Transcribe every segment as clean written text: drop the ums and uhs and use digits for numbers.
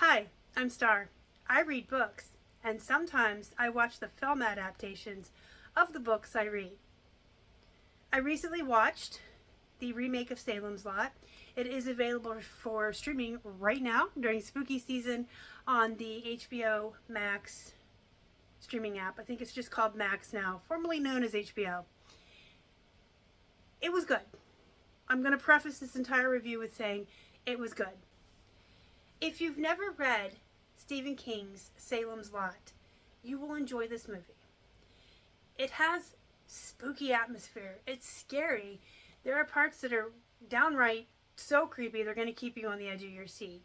Hi, I'm Starr. I read books, and sometimes I watch the film adaptations of the books I read. I recently watched the remake of Salem's Lot. It is available for streaming right now during spooky season on the HBO Max streaming app. I think it's just called Max now, formerly known as HBO. It was good. I'm going to preface this entire review with saying it was good. If you've never read Stephen King's Salem's Lot, you will enjoy this movie. It has spooky atmosphere. It's scary. There are parts that are downright so creepy they're going to keep you on the edge of your seat.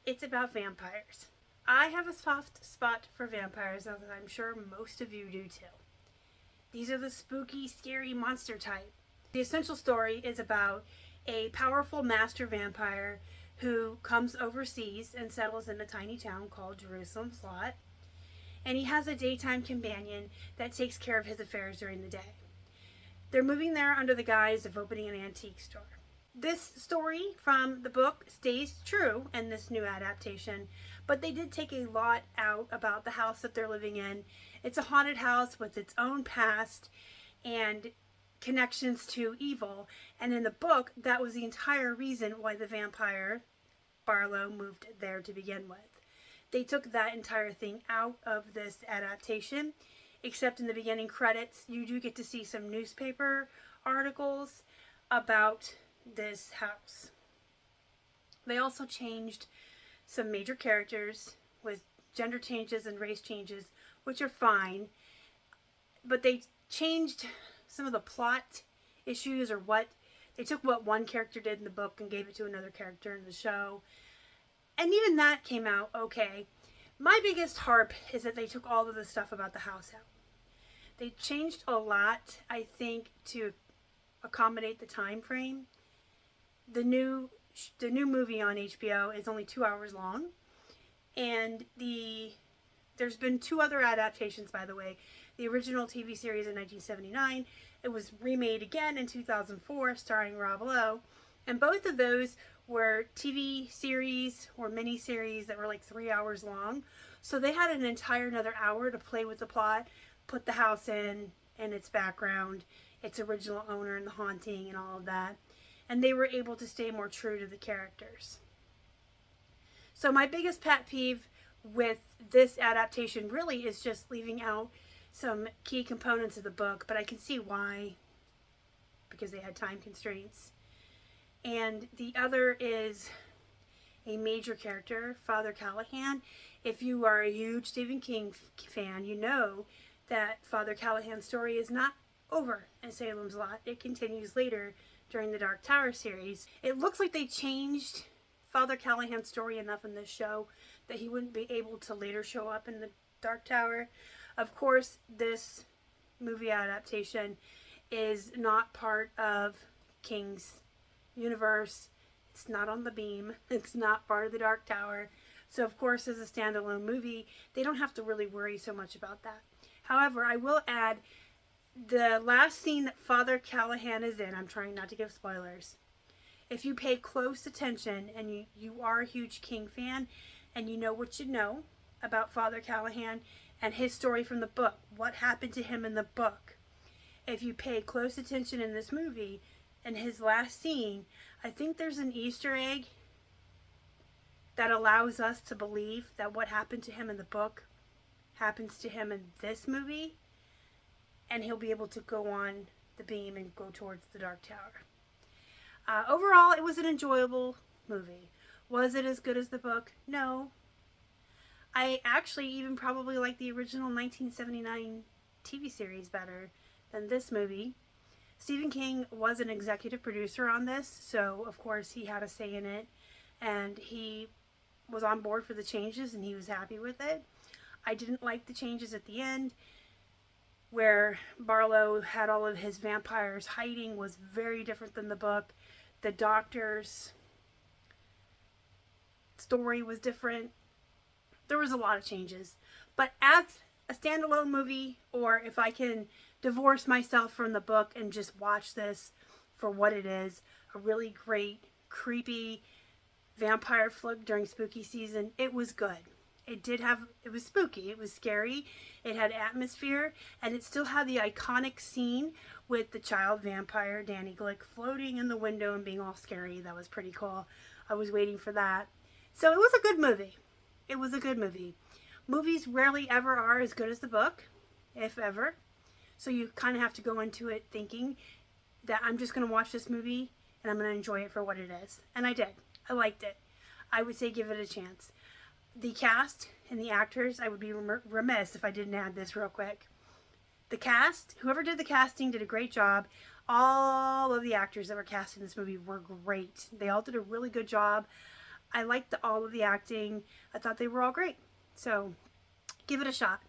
It's about vampires. I have a soft spot for vampires, as I'm sure most of you do too. These are the spooky, scary monster type. The essential story is about a powerful master vampire who comes overseas and settles in a tiny town called Jerusalem's Lot. And he has a daytime companion that takes care of his affairs during the day. They're moving there under the guise of opening an antique store. This story from the book stays true in this new adaptation, but they did take a lot out about the house that they're living in. It's a haunted house with its own past and connections to evil. And in the book, that was the entire reason why the vampire Barlow moved there to begin with. They took that entire thing out of this adaptation, except in the beginning credits, you do get to see some newspaper articles about this house. They also changed some major characters with gender changes and race changes, which are fine, but they changed some of the plot issues, or what they took what one character did in the book and gave it to another character in the show. And even that came out okay. My biggest harp is that they took all of the stuff about the house out. They changed a lot, I think, to accommodate the time frame. The new movie on HBO is only 2 hours long, and there's been two other adaptations, by the way. The original TV series in 1979. It was remade again in 2004, starring Rob Lowe, and both of those were TV series or miniseries that were like 3 hours long. So they had an entire another hour to play with the plot, put the house in and its background, its original owner and the haunting and all of that. And they were able to stay more true to the characters. So my biggest pet peeve with this adaptation really is just leaving out some key components of the book, but I can see why, because they had time constraints. And the other is a major character, Father Callahan. If you are a huge Stephen King fan, you know that Father Callahan's story is not over in Salem's Lot. It continues later during the Dark Tower series. It looks like they changed Father Callahan's story enough in this show that he wouldn't be able to later show up in the Dark Tower. Of course, this movie adaptation is not part of King's universe. It's not on the beam. It's not part of the Dark Tower. So of course, as a standalone movie, they don't have to really worry so much about that. However, I will add the last scene that Father Callahan is in. I'm trying not to give spoilers. If you pay close attention and you are a huge King fan and you know what you know about Father Callahan and his story from the book, what happened to him in the book, if you pay close attention in this movie, in his last scene, I think there's an Easter egg that allows us to believe that what happened to him in the book happens to him in this movie, and he'll be able to go on the beam and go towards the Dark Tower. Overall, it was an enjoyable movie. Was it as good as the book? No. I actually even probably like the original 1979 TV series better than this movie. Stephen King was an executive producer on this, so of course he had a say in it, and he was on board for the changes and he was happy with it. I didn't like the changes at the end where Barlow had all of his vampires hiding. Was very different than the book. The doctor's story was different. There was a lot of changes, but as a standalone movie, or if I can divorce myself from the book and just watch this for what it is, a really great, creepy vampire flick during spooky season. It was good. It was spooky, it was scary, it had atmosphere, and it still had the iconic scene with the child vampire, Danny Glick, floating in the window and being all scary. That was pretty cool. I was waiting for that. So it was a good movie. It was a good movie. Movies rarely ever are as good as the book, if ever. So you kind of have to go into it thinking that I'm just going to watch this movie and I'm going to enjoy it for what it is. And I did. I liked it. I would say give it a chance. The cast and the actors, I would be remiss if I didn't add this real quick. The cast, whoever did the casting did a great job. All of the actors that were cast in this movie were great. They all did a really good job. I liked all of the acting. I thought they were all great. So give it a shot.